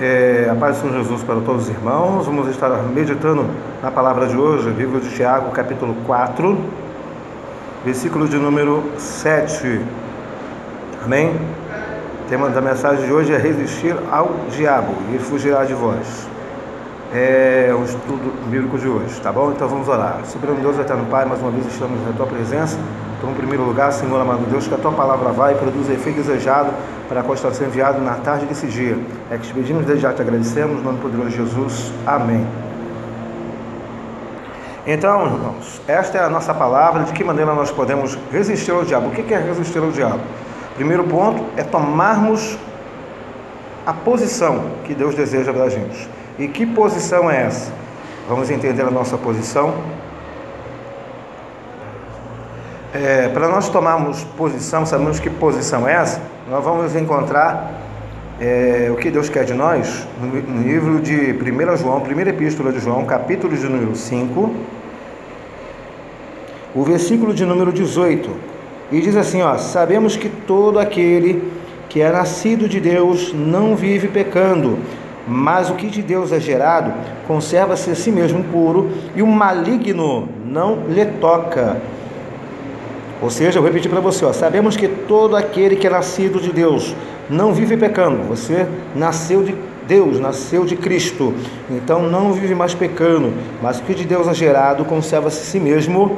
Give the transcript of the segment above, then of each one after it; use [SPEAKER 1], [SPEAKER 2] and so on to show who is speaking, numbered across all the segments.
[SPEAKER 1] A paz do Senhor Jesus para todos os irmãos. Vamos estar meditando na palavra de hoje, livro de Tiago, capítulo 4, versículo de número 7. Amém? O tema da mensagem de hoje é resistir ao diabo e ele fugirá de vós. É o estudo bíblico de hoje, tá bom? Então vamos orar. Soberano Deus, eterno Pai, mais uma vez estamos na Tua presença. Então, em primeiro lugar, Senhor amado Deus, que a Tua palavra vai e produza o efeito desejado para a qual está sendo enviado na tarde desse dia. É que te pedimos, desde já te agradecemos, no nome poderoso de Jesus. Amém. Então, irmãos, esta é a nossa palavra. De que maneira nós podemos resistir ao diabo? O que é resistir ao diabo? Primeiro ponto é tomarmos a posição que Deus deseja da gente. E que posição é essa? Vamos entender a nossa posição. Para nós tomarmos posição, sabemos que posição é essa, nós vamos encontrar o que Deus quer de nós no livro de 1 João, primeira epístola de João, capítulo de número 5, o versículo de número 18, e diz assim, sabemos que todo aquele que é nascido de Deus não vive pecando, mas o que de Deus é gerado conserva-se a si mesmo puro, e o maligno não lhe toca. Ou seja, eu vou repetir para você, sabemos que todo aquele que é nascido de Deus não vive pecando. Você nasceu de Deus, nasceu de Cristo, então não vive mais pecando, mas o que de Deus é gerado conserva-se a si mesmo,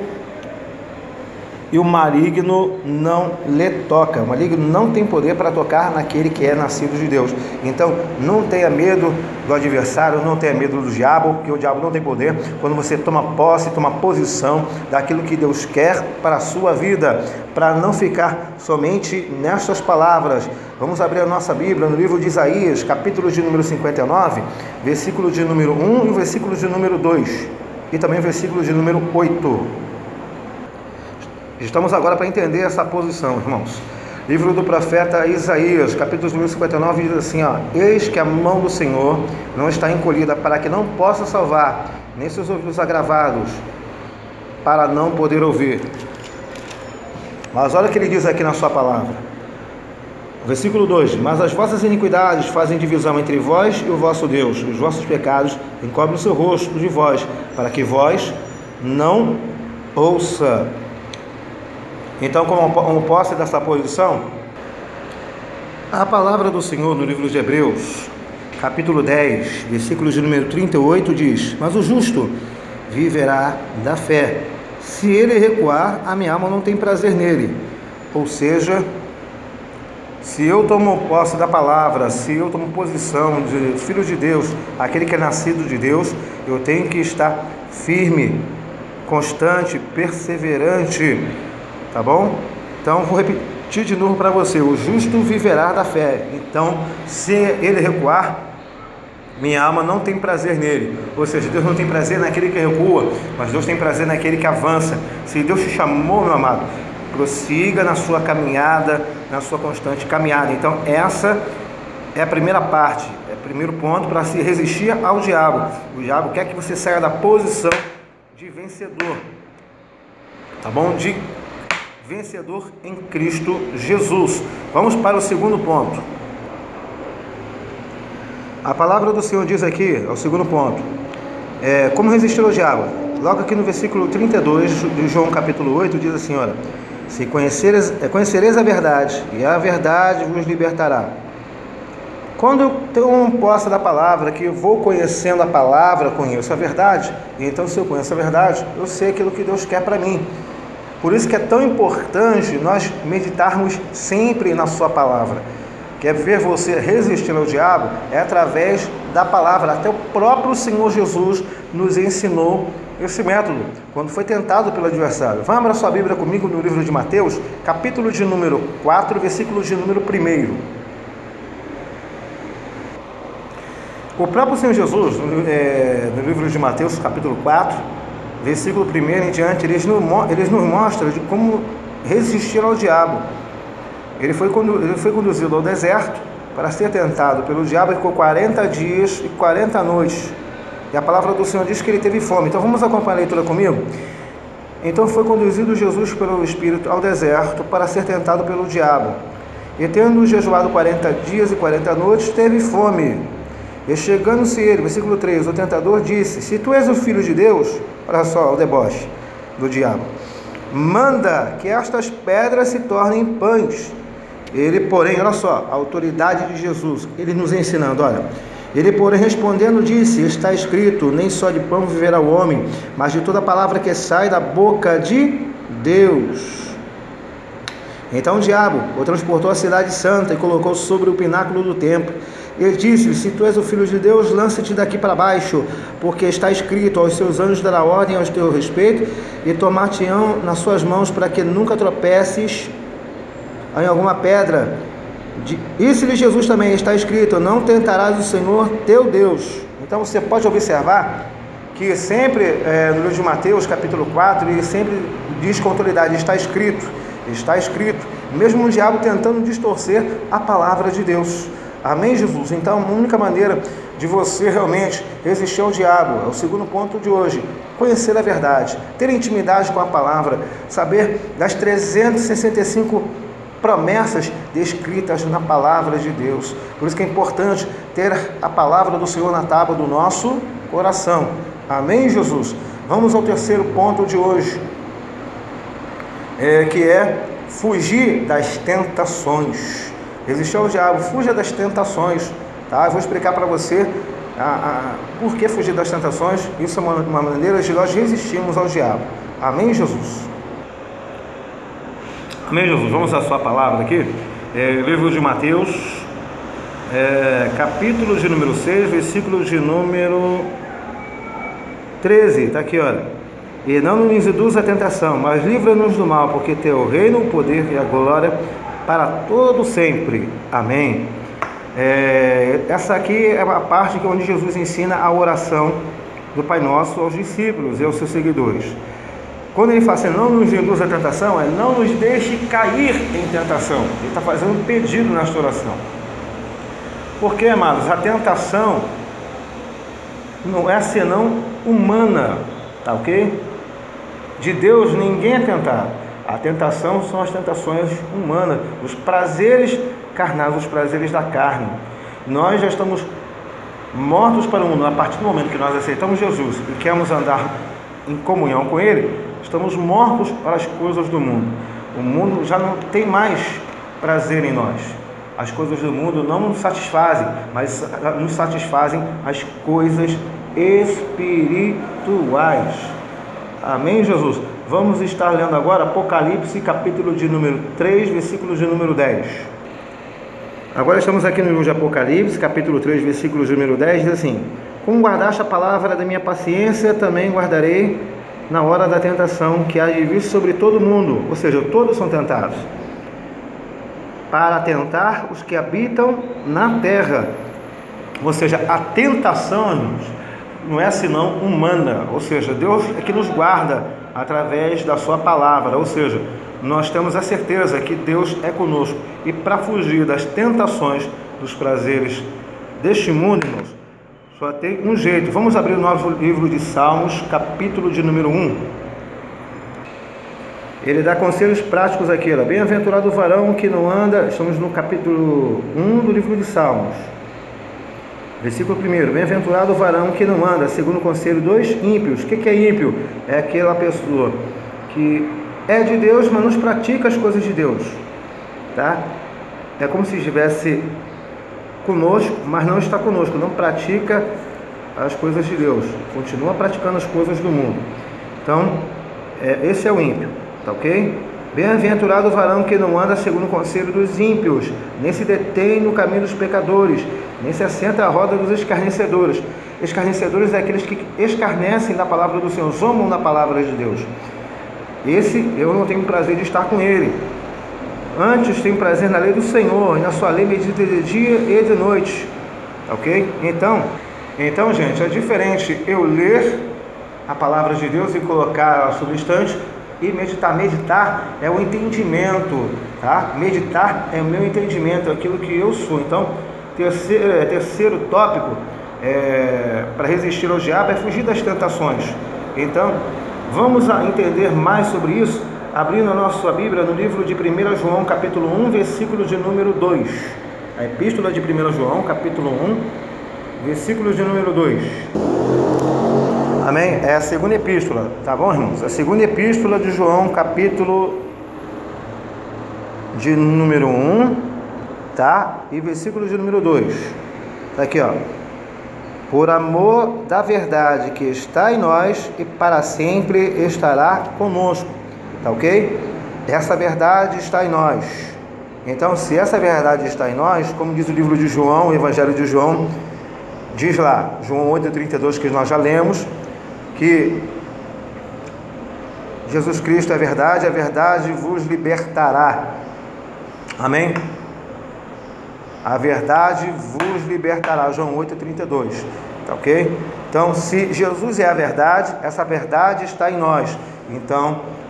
[SPEAKER 1] e o maligno não lhe toca. O maligno não tem poder para tocar naquele que é nascido de Deus. Então não tenha medo do adversário, não tenha medo do diabo, porque o diabo não tem poder. Quando você toma posse, toma posição daquilo que Deus quer para a sua vida, para não ficar somente nestas palavras. Vamos abrir a nossa Bíblia no livro de Isaías, capítulo de número 59, versículo de número 1 e o versículo de número 2, e também o versículo de número 8. Estamos agora para entender essa posição, irmãos. Livro do profeta Isaías, capítulo 59, diz assim, eis que a mão do Senhor não está encolhida para que não possa salvar, nem seus ouvidos agravados para não poder ouvir. Mas olha o que ele diz aqui na sua palavra. Versículo 2, mas as vossas iniquidades fazem divisão entre vós e o vosso Deus, os vossos pecados encobrem o seu rosto de vós, para que vós não ouça. Então, como posse dessa posição, a palavra do Senhor no livro de Hebreus, capítulo 10, versículo de número 38, diz, mas o justo viverá da fé. Se ele recuar, a minha alma não tem prazer nele. Ou seja, se eu tomo posse da palavra, se eu tomo posição de filho de Deus, aquele que é nascido de Deus, eu tenho que estar firme, constante, perseverante. Tá bom? Então vou repetir de novo para você, o justo viverá da fé. Então, se ele recuar, minha alma não tem prazer nele. Ou seja, Deus não tem prazer naquele que recua, mas Deus tem prazer naquele que avança. Se Deus te chamou, meu amado, prossiga na sua caminhada, na sua constante caminhada. Então essa é a primeira parte, é o primeiro ponto para se resistir ao diabo. O diabo quer que você saia da posição de vencedor, tá bom? De vencedor em Cristo Jesus. Vamos para o segundo ponto. A palavra do Senhor diz aqui, é o segundo ponto, como resistir ao diabo. Logo aqui no versículo 32 de João capítulo 8, diz assim, se conhecereis a verdade, e a verdade vos libertará. Quando eu tomo posse da palavra, que eu vou conhecendo a palavra, conheço a verdade, e então se eu conheço a verdade, eu sei aquilo que Deus quer para mim. Por isso que é tão importante nós meditarmos sempre na sua palavra. Quer ver você resistir ao diabo? É através da palavra. Até o próprio Senhor Jesus nos ensinou esse método, quando foi tentado pelo adversário. Vamos abrir a sua Bíblia comigo no livro de Mateus, capítulo de número 4, versículo de número 1. O próprio Senhor Jesus, no livro de Mateus, capítulo 4, versículo 1 em diante, eles nos mostram de como resistir ao diabo. Ele foi conduzido ao deserto para ser tentado pelo diabo, e ficou 40 dias e 40 noites. E a palavra do Senhor diz que ele teve fome. Então vamos acompanhar a leitura comigo? Então foi conduzido Jesus pelo Espírito ao deserto para ser tentado pelo diabo. E tendo jejuado 40 dias e 40 noites, teve fome. E chegando-se ele, versículo 3, o tentador disse: se tu és o filho de Deus, olha só o deboche do diabo, manda que estas pedras se tornem pães. Ele, porém, olha só, a autoridade de Jesus, ele nos ensinando, olha. Ele, porém, respondendo, disse: está escrito, nem só de pão viverá o homem, mas de toda palavra que sai da boca de Deus. Então o diabo o transportou à cidade santa e colocou sobre o pináculo do templo. Ele disse: se tu és o filho de Deus, lança-te daqui para baixo, porque está escrito: aos seus anjos dará ordem ao teu respeito, e tomar-te-ão nas suas mãos, para que nunca tropeces em alguma pedra. Disse-lhe Jesus também: está escrito: não tentarás o Senhor teu Deus. Então você pode observar que sempre no livro de Mateus capítulo 4, ele sempre diz com autoridade: está escrito, está escrito, mesmo o diabo tentando distorcer a palavra de Deus. Amém, Jesus? Então a única maneira de você realmente resistir ao diabo, é o segundo ponto de hoje: conhecer a verdade, ter intimidade com a palavra, saber das 365 promessas descritas na palavra de Deus. Por isso que é importante ter a palavra do Senhor na tábua do nosso coração. Amém, Jesus? Vamos ao terceiro ponto de hoje, que é fugir das tentações. Resistir ao diabo, fuja das tentações, tá? Eu vou explicar para você por que fugir das tentações. Isso é uma maneira de nós resistirmos ao diabo. Amém, Jesus? Amém, Jesus? Vamos à sua palavra aqui, livro de Mateus, capítulo de número 6, versículo de número 13, está aqui, olha: e não nos induz a tentação, mas livra-nos do mal, porque teu é o reino, o poder e a glória para todo sempre. Amém. Essa aqui é a parte onde Jesus ensina a oração do Pai Nosso aos discípulos e aos seus seguidores. Quando ele fala assim: não nos induz a tentação, não nos deixe cair em tentação. Ele está fazendo um pedido nesta oração. Porque, amados, a tentação não é senão humana, tá ok? De Deus ninguém é tentado. A tentação são as tentações humanas, os prazeres carnais, os prazeres da carne. Nós já estamos mortos para o mundo. A partir do momento que nós aceitamos Jesus e queremos andar em comunhão com Ele, estamos mortos para as coisas do mundo. O mundo já não tem mais prazer em nós. As coisas do mundo não nos satisfazem, mas nos satisfazem as coisas espirituais. Amém, Jesus? Vamos estar lendo agora Apocalipse, capítulo de número 3, versículo de número 10. Agora estamos aqui no livro de Apocalipse, capítulo 3, versículo de número 10, diz assim: como guardaste a palavra da minha paciência, também guardarei na hora da tentação que há de vir sobre todo mundo, ou seja, todos são tentados, para tentar os que habitam na terra. Ou seja, a tentação, irmãos, não é senão humana, ou seja, Deus é que nos guarda através da sua palavra, ou seja, nós temos a certeza que Deus é conosco. E para fugir das tentações, dos prazeres deste mundo, irmãos, só tem um jeito. Vamos abrir o nosso livro de Salmos, capítulo de número 1. Ele dá conselhos práticos aqui, ó. Bem-aventurado o varão que não anda. Estamos no capítulo 1 do livro de Salmos, versículo 1. Bem-aventurado o varão que não anda segundo o conselho dos ímpios. O que é ímpio? É aquela pessoa que é de Deus, mas não pratica as coisas de Deus, tá? É como se estivesse conosco, mas não está conosco, não pratica as coisas de Deus, continua praticando as coisas do mundo. Então, esse é o ímpio, tá ok? Bem-aventurado o varão que não anda segundo o conselho dos ímpios, nem se detém no caminho dos pecadores, nem se assenta à roda dos escarnecedores. Escarnecedores é aqueles que escarnecem da palavra do Senhor, zombam da palavra de Deus. Esse eu não tenho prazer de estar com ele. Antes tenho prazer na lei do Senhor, e na sua lei medita de dia e de noite. Ok? Então, gente, é diferente eu ler a palavra de Deus e colocar sobre o estante e meditar. Meditar é o entendimento, tá? Meditar é o meu entendimento, é aquilo que eu sou. Então, terceiro tópico para resistir ao diabo é fugir das tentações. Então, vamos entender mais sobre isso, abrindo a nossa Bíblia no livro de 1 João, capítulo 1, versículo de número 2. A epístola de 1 João, capítulo 1, versículo de número 2. Amém? É a segunda epístola, tá bom, irmãos? A segunda epístola de João, capítulo de número 1, tá? E versículo de número 2. Tá aqui, ó. Por amor da verdade que está em nós e para sempre estará conosco. Tá ok? Essa verdade está em nós. Então, se essa verdade está em nós, como diz o livro de João, o Evangelho de João, diz lá, João 8,32, que nós já lemos, que Jesus Cristo é a verdade vos libertará. Amém? A verdade vos libertará, João 8,32, tá ok? Então, se Jesus é a verdade, essa verdade está em nós. Então,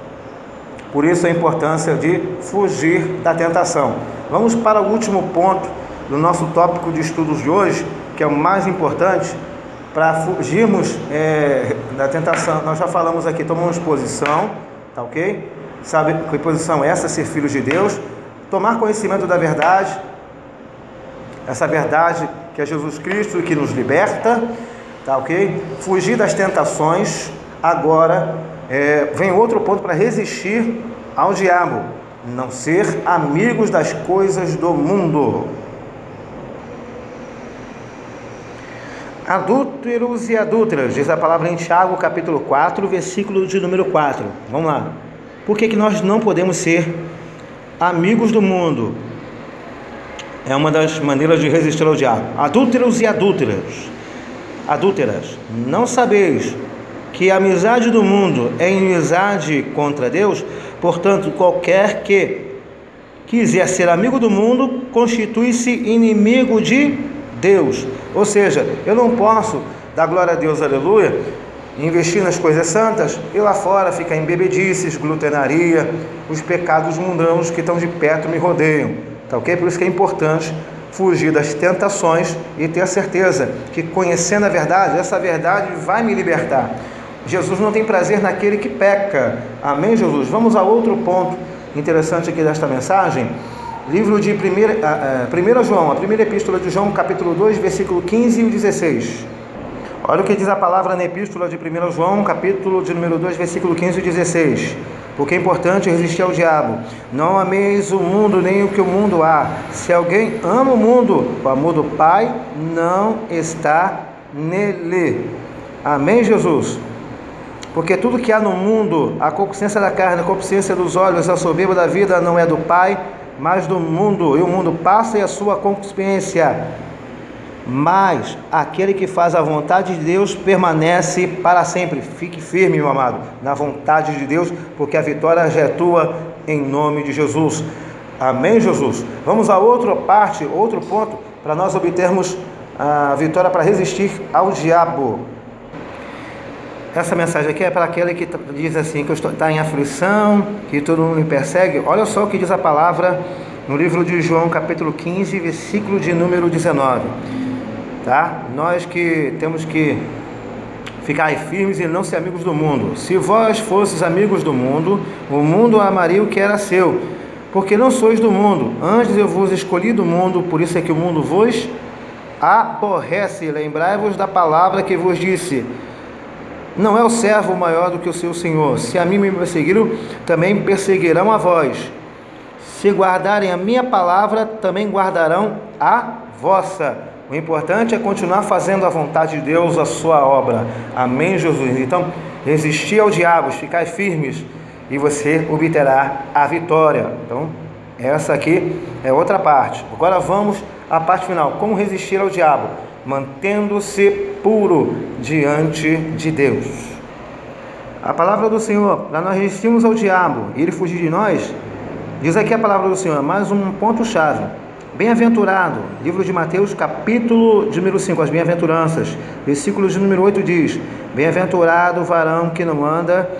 [SPEAKER 1] por isso a importância de fugir da tentação. Vamos para o último ponto do nosso tópico de estudos de hoje, que é o mais importante, para fugirmos da tentação. Nós já falamos aqui, tomamos posição, tá ok? Sabe que posição é essa? Ser filhos de Deus, tomar conhecimento da verdade, essa verdade que é Jesus Cristo que nos liberta, tá ok? Fugir das tentações. Agora vem outro ponto para resistir ao diabo: não ser amigos das coisas do mundo. Adúlteros e adúlteras, diz a palavra em Tiago, capítulo 4, versículo de número 4. Vamos lá. Por que nós não podemos ser amigos do mundo? É uma das maneiras de resistir ao diabo. Adúlteros e adúlteras, não sabeis que a amizade do mundo é inimizade contra Deus? Portanto, qualquer que quiser ser amigo do mundo, constitui-se inimigo de Deus. Ou seja, eu não posso dar glória a Deus, aleluia, investir nas coisas santas e lá fora ficar em bebedices, glutenaria, os pecados mundanos que estão de perto me rodeiam, tá ok? Por isso que é importante fugir das tentações e ter a certeza que, conhecendo a verdade, essa verdade vai me libertar. Jesus não tem prazer naquele que peca. Amém, Jesus? Vamos a outro ponto interessante aqui desta mensagem. Livro de 1 João, a primeira epístola de João, capítulo 2, versículo 15 e 16. Olha o que diz a palavra na epístola de 1 João, capítulo de número 2, versículo 15 e 16. Porque é importante resistir ao diabo. Não ameis o mundo, nem o que o mundo há. Se alguém ama o mundo, o amor do Pai não está nele. Amém, Jesus? Porque tudo que há no mundo, a concupiscência da carne, a concupiscência dos olhos, a soberba da vida, não é do Pai, mas do mundo. E o mundo passa e a sua concupiscência, mas aquele que faz a vontade de Deus permanece para sempre. Fique firme, meu amado, na vontade de Deus, porque a vitória já é tua, em nome de Jesus. Amém, Jesus? Vamos a outra parte, outro ponto, para nós obtermos a vitória para resistir ao diabo. Essa mensagem aqui é para aquele que diz assim, que está em aflição, que todo mundo me persegue. Olha só o que diz a palavra no livro de João, capítulo 15, versículo de número 19. Tá? Nós que temos que ficar firmes e não ser amigos do mundo. Se vós fosseis amigos do mundo, o mundo amaria o que era seu, porque não sois do mundo. Antes eu vos escolhi do mundo, por isso é que o mundo vos aborrece. Lembrai-vos da palavra que vos disse: não é o servo maior do que o seu senhor. Se a mim me perseguiram, também perseguirão a vós. Se guardarem a minha palavra, também guardarão a vossa. O importante é continuar fazendo a vontade de Deus, a sua obra. Amém, Jesus? Então, resistir ao diabo, ficar firmes, e você obterá a vitória. Então, essa aqui é outra parte. Agora vamos à parte final. Como resistir ao diabo? Mantendo-se puro diante de Deus. A palavra do Senhor, para nós resistirmos ao diabo e ele fugir de nós, diz aqui a palavra do Senhor, mais um ponto-chave. Bem-aventurado, livro de Mateus, capítulo de número 5, as bem-aventuranças, versículo de número 8 diz: bem-aventurado o varão que não anda...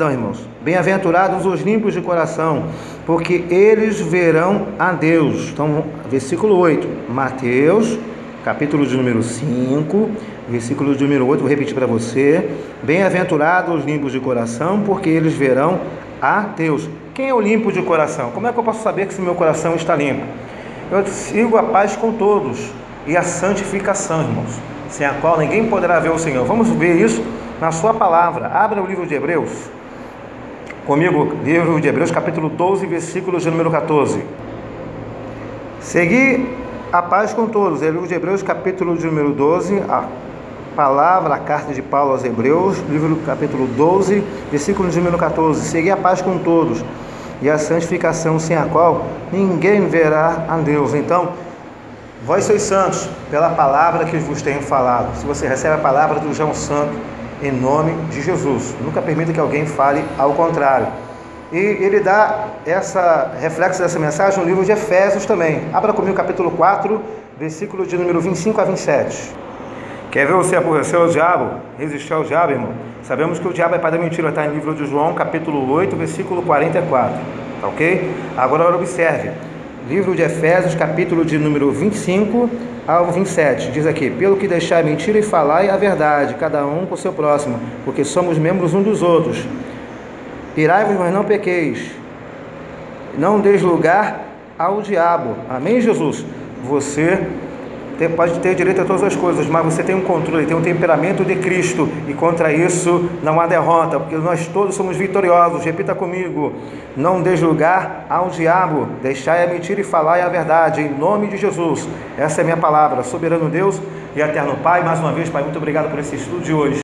[SPEAKER 1] irmãos, bem-aventurados os limpos de coração, porque eles verão a Deus. Então, versículo 8, Mateus, capítulo de número 5, versículo de número 8, vou repetir para você: bem-aventurados os limpos de coração, porque eles verão a Deus. Quem é o limpo de coração? Como é que eu posso saber que se meu coração está limpo? Eu sigo a paz com todos e a santificação, irmãos, sem a qual ninguém poderá ver o Senhor. Vamos ver isso na sua palavra. Abra o livro de Hebreus comigo, livro de Hebreus, capítulo 12, versículo de número 14. Segui a paz com todos. É o livro de Hebreus, capítulo de número 12, a palavra, a carta de Paulo aos Hebreus, livro capítulo 12, versículo de número 14. Segui a paz com todos e a santificação, sem a qual ninguém verá a Deus. Então, vós sois santos pela palavra que vos tenho falado. Se você recebe a palavra do João Santo, em nome de Jesus, nunca permita que alguém fale ao contrário. E ele dá reflexo dessa mensagem no livro de Efésios também. Abra comigo o capítulo 4, versículo de número 25 a 27. Quer ver você aborrecer o diabo? Resistir ao diabo, irmão? Sabemos que o diabo é pai da mentira. Está em livro de João, capítulo 8, versículo 44. Tá ok? Agora observe. Livro de Efésios, capítulo de número 25 ao 27. Diz aqui: pelo que deixai mentira e falai a verdade, cada um com o seu próximo, porque somos membros uns dos outros. Irai-vos, mas não pequeis. Não deis lugar ao diabo. Amém, Jesus? Você pode ter direito a todas as coisas, mas você tem um controle, tem um temperamento de Cristo, e contra isso não há derrota, porque nós todos somos vitoriosos. Repita comigo: não deis lugar ao diabo, deixai a mentira e falai a verdade, em nome de Jesus. Essa é a minha palavra. Soberano Deus e eterno Pai, mais uma vez, Pai, muito obrigado por esse estudo de hoje.